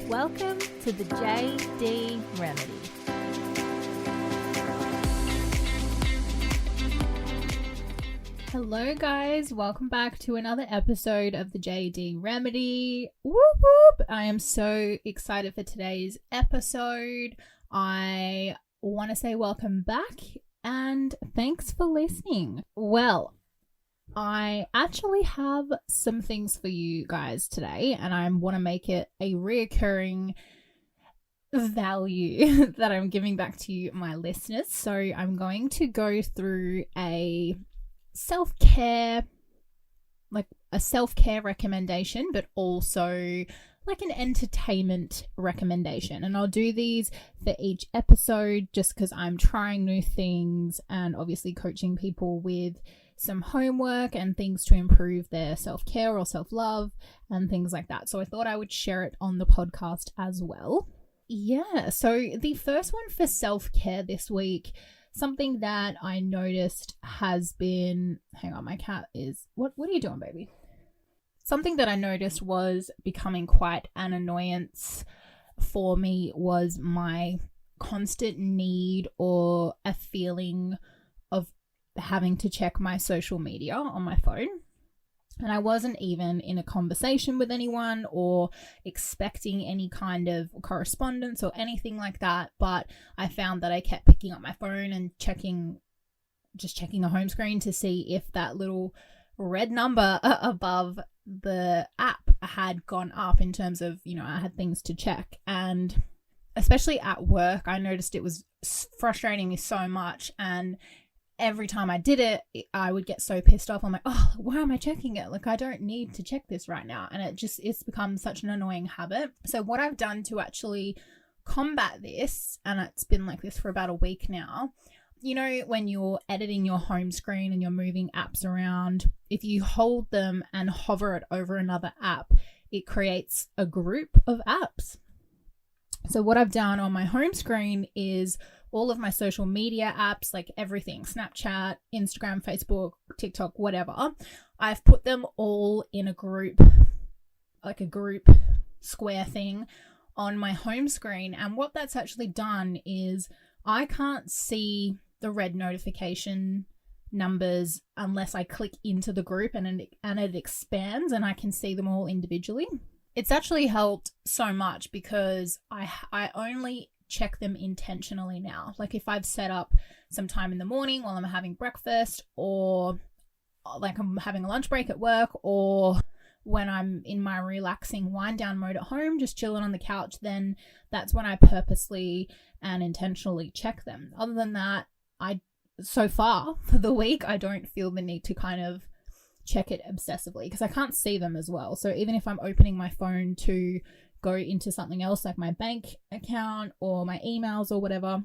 Welcome to the JD Remedy. Hello guys, welcome back to another episode of the JD Remedy. Whoop whoop! I am so excited for today's episode. I want to say welcome back and thanks for listening. Well, I actually have some things for you guys today, and I want to make it a reoccurring value that I'm giving back to you, my listeners. So I'm going to go through a self-care recommendation, but also like an entertainment recommendation. And I'll do these for each episode just because I'm trying new things and obviously coaching people with some homework and things to improve their self-care or self-love and things like that. So I thought I would share it on the podcast as well. Yeah, so the first one for self-care this week, something that I noticed has been, hang on, my cat is, what are you doing, baby? Something that I noticed was becoming quite an annoyance for me was my constant need or a feeling of having to check my social media on my phone. And I wasn't even in a conversation with anyone or expecting any kind of correspondence or anything like that. But I found that I kept picking up my phone and checking the home screen to see if that little red number above the app had gone up in terms of, I had things to check. And especially at work, I noticed it was frustrating me so much. And every time I did it, I would get so pissed off. I'm like, oh, why am I checking it? Like, I don't need to check this right now. And it's become such an annoying habit. So what I've done to actually combat this, and it's been like this for about a week now, when you're editing your home screen and you're moving apps around, if you hold them and hover it over another app, it creates a group of apps. So what I've done on my home screen is all of my social media apps, like everything, Snapchat, Instagram, Facebook, TikTok, whatever, I've put them all in a group, like a group square thing on my home screen. And what that's actually done is I can't see the red notification numbers unless I click into the group and it expands and I can see them all individually. It's actually helped so much because I only check them intentionally now. Like if I've set up some time in the morning while I'm having breakfast, or like I'm having a lunch break at work, or when I'm in my relaxing wind down mode at home, just chilling on the couch, then that's when I purposely and intentionally check them. Other than that, so far for the week, I don't feel the need to kind of check it obsessively because I can't see them as well. So even if I'm opening my phone to go into something else like my bank account or my emails or whatever,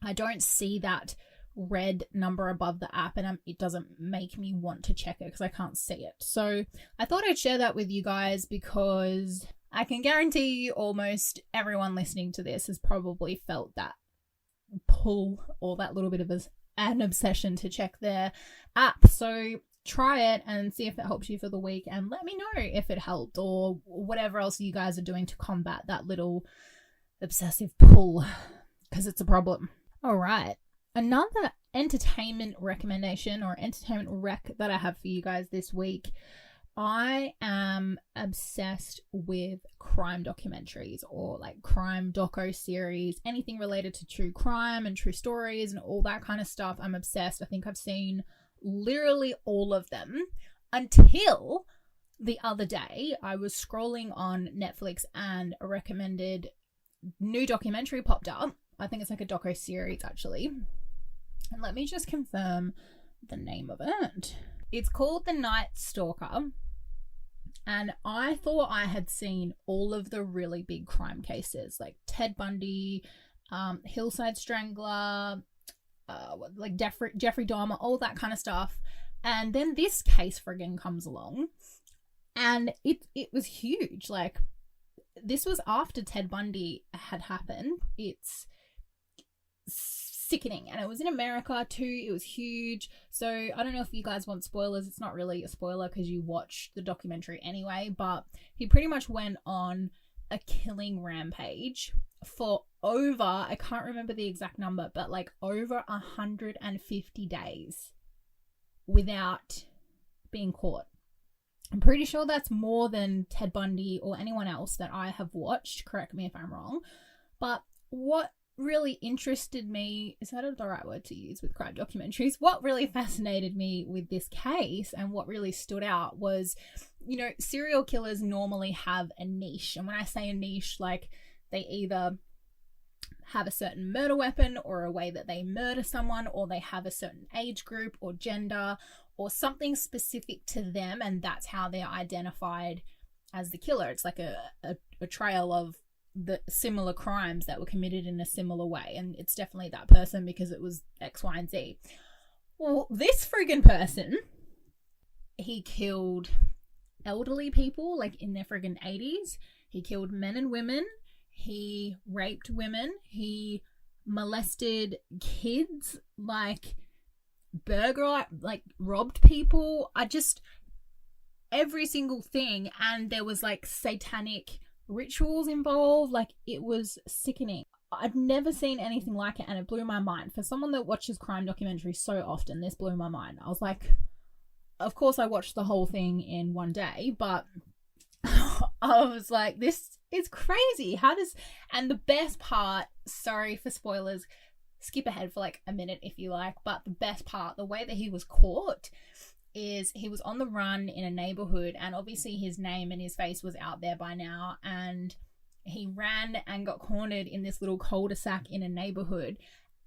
I don't see that red number above the app and it doesn't make me want to check it because I can't see it. So I thought I'd share that with you guys because I can guarantee you almost everyone listening to this has probably felt that pull or that little bit of an obsession to check their app. So try it and see if it helps you for the week and let me know if it helped or whatever else you guys are doing to combat that little obsessive pull because it's a problem. All right. Another entertainment recommendation or entertainment rec that I have for you guys this week. I am obsessed with crime documentaries or like crime doco series, anything related to true crime and true stories and all that kind of stuff. I'm obsessed. I think I've seen literally all of them until the other day. I was scrolling on Netflix and a recommended new documentary popped up. I think it's like a doco series actually. And let me just confirm the name of it. It's called The Night Stalker. And I thought I had seen all of the really big crime cases like Ted Bundy, Hillside Strangler, like Jeffrey Dahmer, all that kind of stuff. And then this case friggin' comes along and it was huge. Like this was after Ted Bundy had happened. It's sickening. And it was in America too. It was huge. So I don't know if you guys want spoilers. It's not really a spoiler because you watch the documentary anyway, but he pretty much went on a killing rampage for over, I can't remember the exact number, but like over 150 days without being caught. I'm pretty sure that's more than Ted Bundy or anyone else that I have watched. Correct me if I'm wrong. But what really interested me, is that the right word to use with crime documentaries? What really fascinated me with this case and what really stood out was, you know, serial killers normally have a niche. And when I say a niche, like they either have a certain murder weapon or a way that they murder someone, or they have a certain age group or gender or something specific to them, and that's how they're identified as the killer. It's like a trail of the similar crimes that were committed in a similar way, and it's definitely that person because it was X, Y, and Z. Well, this friggin' person, he killed elderly people like in their friggin' 80s. He killed men and women. He raped women. He molested kids, like robbed people. Every single thing. And there was like satanic rituals involved. Like, it was sickening. I'd never seen anything like it, and it blew my mind. For someone that watches crime documentaries so often, this blew my mind. I was like, of course I watched the whole thing in one day, but I was like, this is crazy. And the best part, sorry for spoilers, skip ahead for like a minute if you like, but the best part, the way that he was caught is he was on the run in a neighborhood, and obviously his name and his face was out there by now, and he ran and got cornered in this little cul-de-sac in a neighborhood,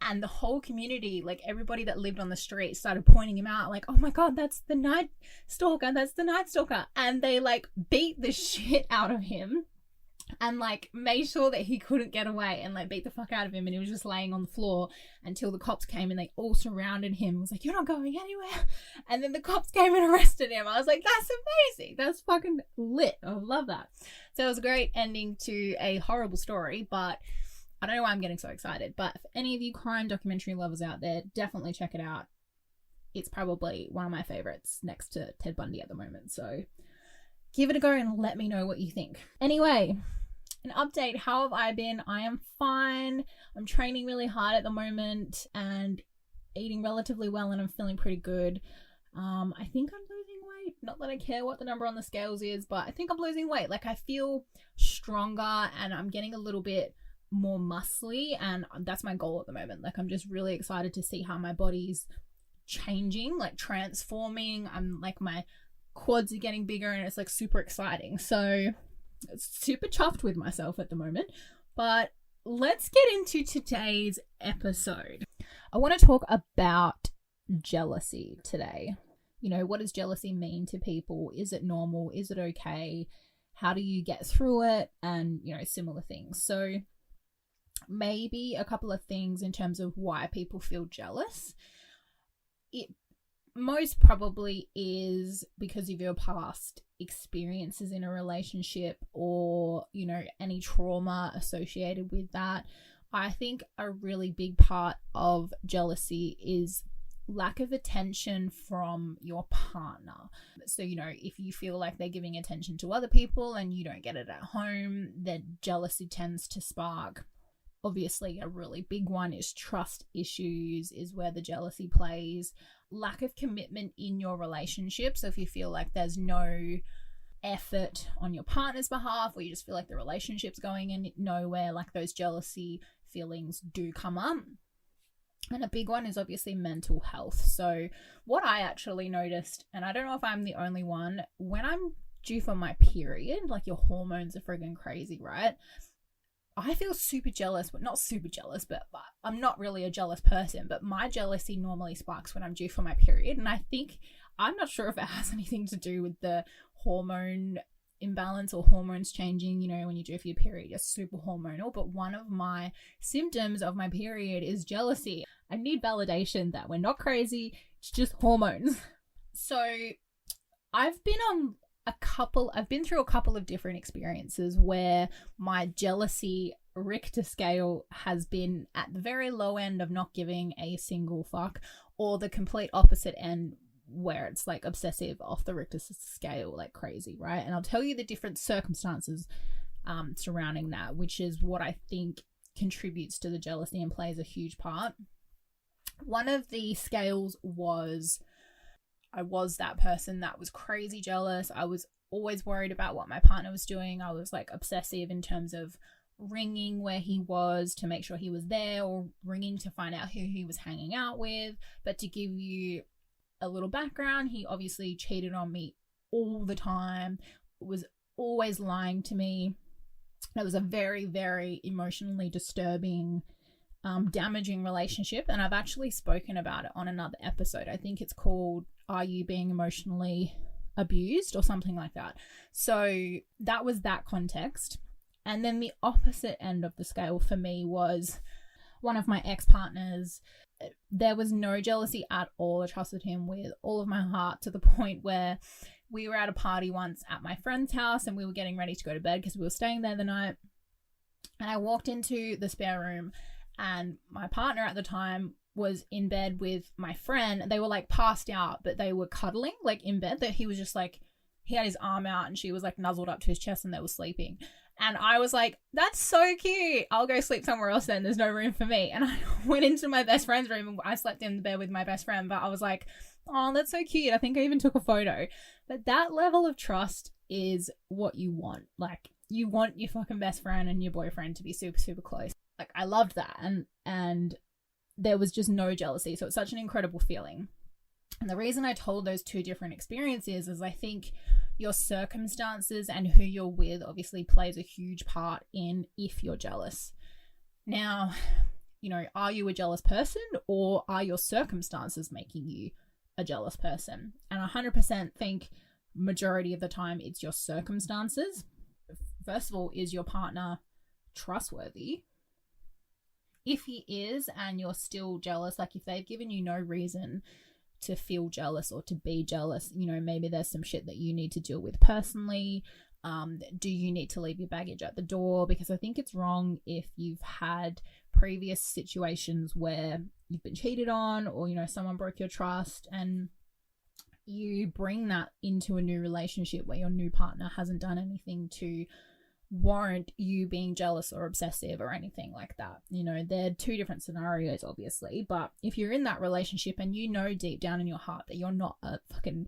and the whole community, like everybody that lived on the street, started pointing him out, like, oh my god, that's the night stalker, and they like beat the shit out of him and like made sure that he couldn't get away, and like beat the fuck out of him, and he was just laying on the floor until the cops came, and they all surrounded him. It was like, you're not going anywhere. And then the cops came and arrested him. I was like, that's amazing, that's fucking lit. I love that. So it was a great ending to a horrible story, but I don't know why I'm getting so excited. But for any of you crime documentary lovers out there, definitely check it out. It's probably one of my favorites next to Ted Bundy at the moment, so give it a go and let me know what you think. Anyway, an update. How have I been? I am fine. I'm training really hard at the moment and eating relatively well, and I'm feeling pretty good. I think I'm losing weight. Not that I care what the number on the scales is, but I think I'm losing weight. Like, I feel stronger and I'm getting a little bit more muscly, and that's my goal at the moment. Like, I'm just really excited to see how my body's changing, like transforming. I'm like, my quads are getting bigger, and it's like super exciting. So super chuffed with myself at the moment. But let's get into today's episode. I want to talk about jealousy today. You know, what does jealousy mean to people? Is it normal? Is it okay? How do you get through it? And, you know, similar things. So maybe a couple of things in terms of why people feel jealous. It most probably is because of your past experiences in a relationship, or, you know, any trauma associated with that. I think a really big part of jealousy is lack of attention from your partner. So, you know, if you feel like they're giving attention to other people and you don't get it at home, then jealousy tends to spark. Obviously, a really big one is trust issues, is where the jealousy plays. Lack of commitment in your relationship. So if you feel like there's no effort on your partner's behalf, or you just feel like the relationship's going in nowhere, like those jealousy feelings do come up. And a big one is obviously mental health. So what I actually noticed, and I don't know if I'm the only one, when I'm due for my period, like your hormones are friggin' crazy, right? I feel super jealous, but not super jealous, but I'm not really a jealous person, but my jealousy normally sparks when I'm due for my period. And I think, I'm not sure if it has anything to do with the hormone imbalance or hormones changing. You know, when you're due for your period, you're super hormonal, but one of my symptoms of my period is jealousy. I need validation that we're not crazy, it's just hormones. So I've been through a couple of different experiences where my jealousy Richter scale has been at the very low end of not giving a single fuck, or the complete opposite end where it's like obsessive off the Richter scale like crazy, right? And I'll tell you the different circumstances surrounding that, which is what I think contributes to the jealousy and plays a huge part. One of the scales was I was that person that was crazy jealous. I was always worried about what my partner was doing. I was like obsessive in terms of ringing where he was to make sure he was there, or ringing to find out who he was hanging out with. But to give you a little background, he obviously cheated on me all the time, was always lying to me. It was a very, very emotionally disturbing, damaging relationship. And I've actually spoken about it on another episode. I think it's called Are You Being Emotionally Abused or something like that. So that was that context. And then the opposite end of the scale for me was one of my ex-partners. There was no jealousy at all. I trusted him with all of my heart, to the point where we were at a party once at my friend's house and we were getting ready to go to bed because we were staying there the night. And I walked into the spare room and my partner at the time was in bed with my friend. They were like passed out, but they were cuddling like in bed. That he was just like, he had his arm out and she was like nuzzled up to his chest and they were sleeping. And I was like, that's so cute. I'll go sleep somewhere else then. There's no room for me. And I went into my best friend's room and I slept in the bed with my best friend. But I was like, oh, that's so cute. I think I even took a photo. But that level of trust is what you want. Like, you want your fucking best friend and your boyfriend to be super, super close. Like, I loved that. And there was just no jealousy. So it's such an incredible feeling. And the reason I told those two different experiences is I think your circumstances and who you're with obviously plays a huge part in if you're jealous. Now, you know, are you a jealous person, or are your circumstances making you a jealous person? And I 100% think majority of the time it's your circumstances. First of all, is your partner trustworthy? If he is and you're still jealous, like if they've given you no reason to feel jealous or to be jealous, you know, maybe there's some shit that you need to deal with personally. Do you need to leave your baggage at the door? Because I think it's wrong if you've had previous situations where you've been cheated on, or, you know, someone broke your trust, and you bring that into a new relationship where your new partner hasn't done anything to warrant you being jealous or obsessive or anything like that. You know, they're two different scenarios, obviously, but if you're in that relationship and you know deep down in your heart that you're not a fucking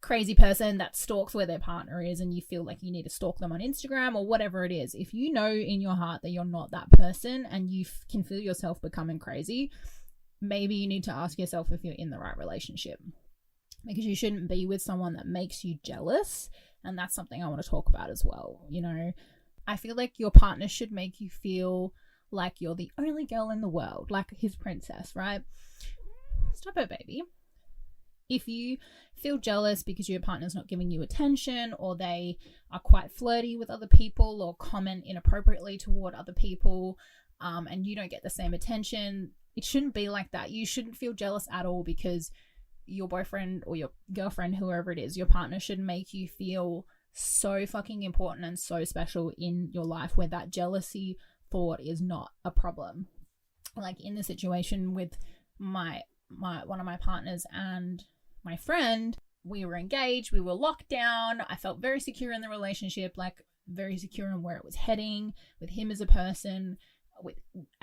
crazy person that stalks where their partner is, and you feel like you need to stalk them on Instagram or whatever it is, if you know in your heart that you're not that person and you can feel yourself becoming crazy, maybe you need to ask yourself if you're in the right relationship, because you shouldn't be with someone that makes you jealous. And that's something I want to talk about as well. You know, I feel like your partner should make you feel like you're the only girl in the world, like his princess, right? Stop it, baby. If you feel jealous because your partner's not giving you attention, or they are quite flirty with other people, or comment inappropriately toward other people, and you don't get the same attention, it shouldn't be like that. You shouldn't feel jealous at all, because your boyfriend or your girlfriend, whoever it is, your partner should make you feel so fucking important and so special in your life, where that jealousy thought is not a problem. Like in the situation with my one of my partners and my friend, we were engaged, we were locked down. I felt very secure in the relationship, like very secure in where it was heading, with him as a person, with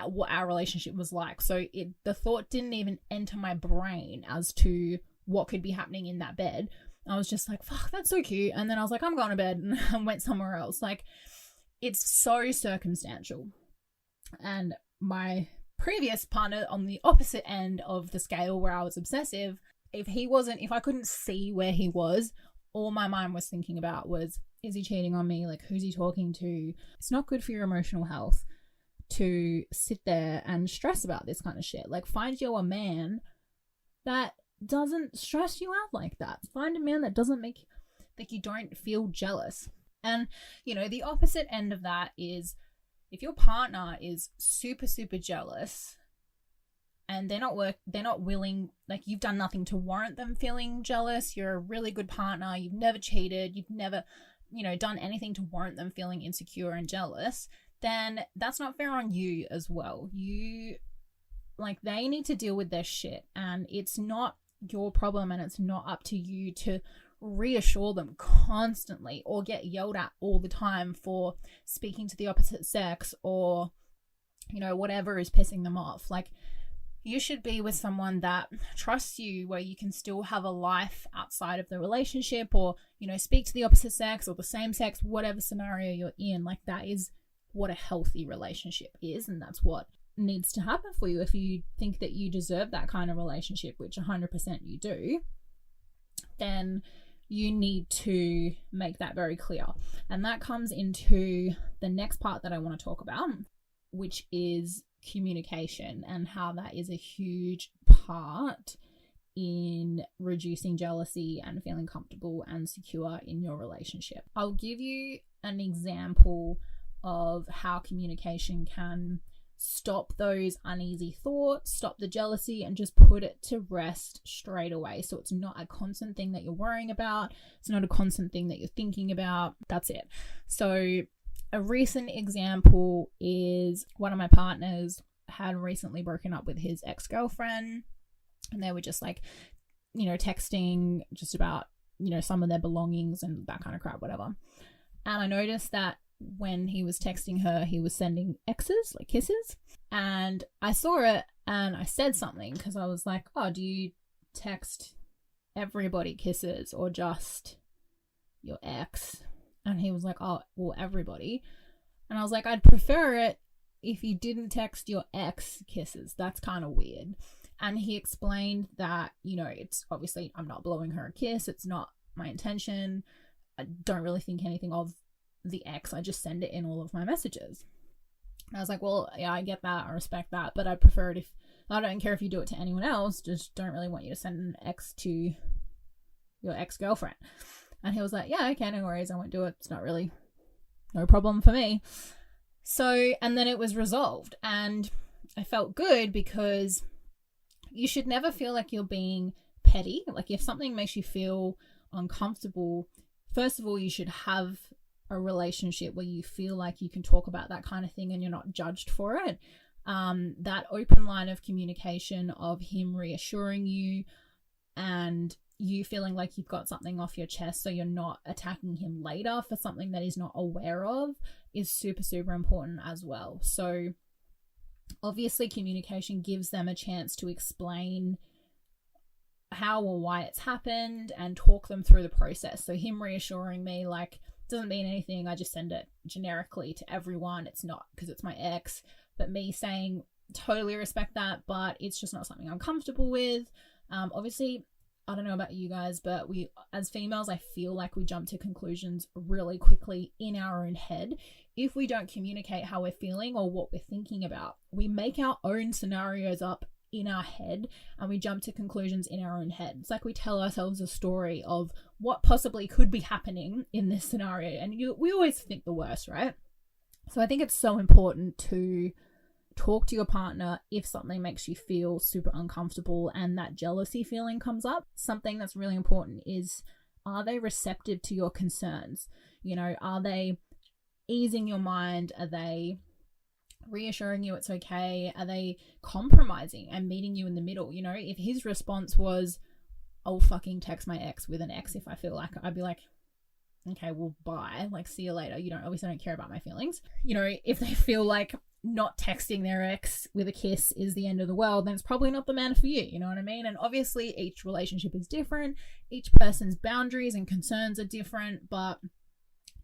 what our relationship was like. So the thought didn't even enter my brain as to what could be happening in that bed. I was just like, fuck, that's so cute. And then I was like, I'm going to bed, and went somewhere else. Like, it's so circumstantial. And my previous partner on the opposite end of the scale, where I was obsessive, if I couldn't see where he was, all my mind was thinking about was, is he cheating on me? Like, who's he talking to? It's not good for your emotional health to sit there and stress about this kind of shit. Like, find you a man that doesn't stress you out like that. Find a man that doesn't make, like, you don't feel jealous. And, you know, the opposite end of that is if your partner is super, super jealous and they're not willing, like, you've done nothing to warrant them feeling jealous. You're a really good partner. You've never cheated. You've never, you know, done anything to warrant them feeling insecure and jealous. Then that's not fair on you as well. They need to deal with their shit, and it's not your problem, and it's not up to you to reassure them constantly or get yelled at all the time for speaking to the opposite sex or, you know, whatever is pissing them off. Like, you should be with someone that trusts you, where you can still have a life outside of the relationship, or, you know, speak to the opposite sex or the same sex, whatever scenario you're in. Like, that is what a healthy relationship is, and that's what needs to happen for you. If you think that you deserve that kind of relationship, which 100% you do, then you need to make that very clear. And that comes into the next part that I want to talk about, which is communication, and how that is a huge part in reducing jealousy and feeling comfortable and secure in your relationship. I'll give you an example of how communication can stop those uneasy thoughts, stop the jealousy, and just put it to rest straight away. So it's not a constant thing that you're worrying about. It's not a constant thing that you're thinking about. That's it. So a recent example is one of my partners had recently broken up with his ex-girlfriend, and they were just like, you know, texting just about, you know, some of their belongings and that kind of crap, whatever. And I noticed that when he was texting her, he was sending X's, like kisses. And I saw it and I said something, because I was like, oh, do you text everybody kisses or just your ex? And he was like, oh, well, everybody. And I was like, I'd prefer it if you didn't text your ex kisses. That's kind of weird. And he explained that, you know, it's obviously, I'm not blowing her a kiss. It's not my intention. I don't really think anything of the ex. I just send it in all of my messages. And I was like, well, yeah, I get that. I respect that. But I prefer it if, I don't care if you do it to anyone else. Just don't really want you to send an ex to your ex-girlfriend. And he was like, yeah, okay, no worries. I won't do it. It's not really, no problem for me. So, and then it was resolved, and I felt good, because you should never feel like you're being petty. Like, if something makes you feel uncomfortable, first of all, you should have a relationship where you feel like you can talk about that kind of thing and you're not judged for it. That open line of communication of him reassuring you and you feeling like you've got something off your chest, so you're not attacking him later for something that he's not aware of, is super, super important as well. So obviously communication gives them a chance to explain how or why it's happened and talk them through the process. So him reassuring me, like, doesn't mean anything, I just send it generically to everyone, it's not because it's my ex. But me saying, totally respect that, but it's just not something I'm comfortable with. Obviously, I don't know about you guys, but we, as females, I feel like we jump to conclusions really quickly in our own head. If we don't communicate how we're feeling or what we're thinking about, we make our own scenarios up in our head and we jump to conclusions in our own head. It's like we tell ourselves a story of what possibly could be happening in this scenario, and we always think the worst, right? So I think it's so important to talk to your partner if something makes you feel super uncomfortable and that jealousy feeling comes up. Something that's really important is, are they receptive to your concerns? You know, are they easing your mind? Are they reassuring you it's okay? Are they compromising and meeting you in the middle? You know, if his response was, I'll fucking text my ex with an X if I feel like it, I'd be like, okay, well, bye. Like, see you later. You obviously don't care about my feelings. You know, if they feel like not texting their ex with a kiss is the end of the world, then it's probably not the man for you. You know what I mean? And obviously each relationship is different. Each person's boundaries and concerns are different, but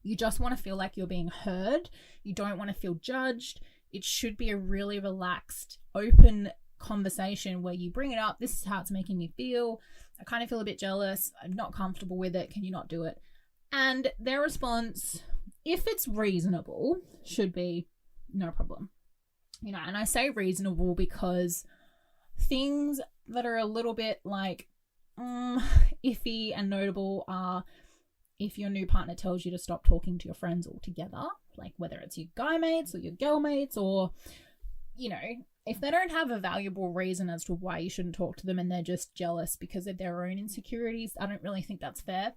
you just want to feel like you're being heard. You don't want to feel judged. It should be a really relaxed, open conversation where you bring it up. This is how it's making me feel. I kind of feel a bit jealous. I'm not comfortable with it. Can you not do it? And their response, if it's reasonable, should be no problem. You know, and I say reasonable because things that are a little bit like iffy and notable are if your new partner tells you to stop talking to your friends altogether, like whether it's your guy mates or your girl mates, or, you know, if they don't have a valuable reason as to why you shouldn't talk to them and they're just jealous because of their own insecurities, I don't really think that's fair.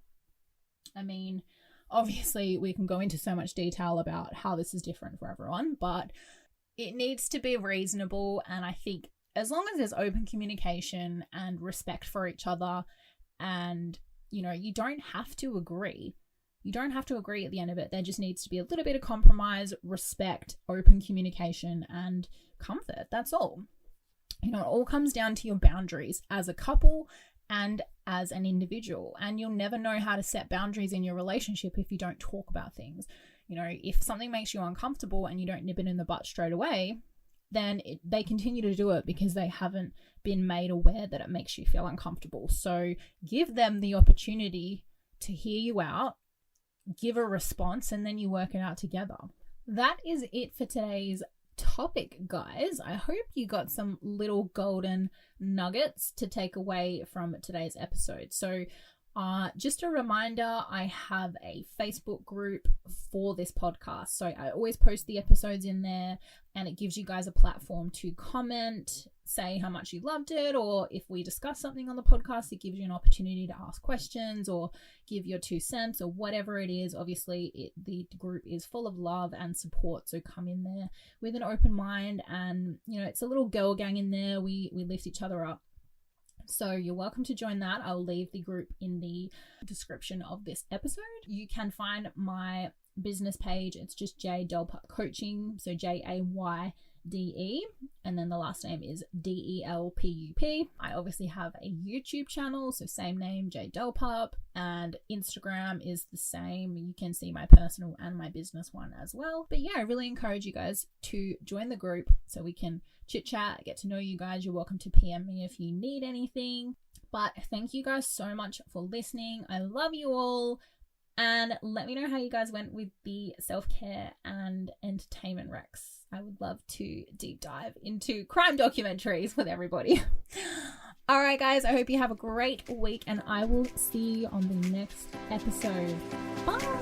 I mean, obviously we can go into so much detail about how this is different for everyone, but it needs to be reasonable. And I think as long as there's open communication and respect for each other and you don't have to agree. You don't have to agree at the end of it. There just needs to be a little bit of compromise, respect, open communication, and comfort. That's all. It all comes down to your boundaries as a couple and as an individual. And you'll never know how to set boundaries in your relationship if you don't talk about things. If something makes you uncomfortable and you don't nip it in the butt straight away, then they continue to do it because they haven't been made aware that it makes you feel uncomfortable. So give them the opportunity to hear you out, give a response, and then you work it out together. That is it for today's topic, guys. I hope you got some little golden nuggets to take away from today's episode. So just a reminder, I have a Facebook group for this podcast. So I always post the episodes in there, and it gives you guys a platform to comment, say how much you loved it, or if we discuss something on the podcast, it gives you an opportunity to ask questions or give your 2 cents or whatever it is. Obviously, the group is full of love and support, so come in there with an open mind, and it's a little girl gang in there. We lift each other up. So you're welcome to join that. I'll leave the group in the description of this episode. You can find my business page. It's just J Delpup Coaching. So JAYDE, and then the last name is DELPUP. I obviously have a YouTube channel, so same name, J Delpup, and Instagram is the same. You can see my personal and my business one as well. But yeah, I really encourage you guys to join the group so we can chit chat, get to know you guys. You're welcome to PM me if you need anything. But thank you guys so much for listening. I love you all. And let me know how you guys went with the self-care and entertainment recs. I would love to deep dive into crime documentaries with everybody. All right, guys, I hope you have a great week, and I will see you on the next episode. Bye.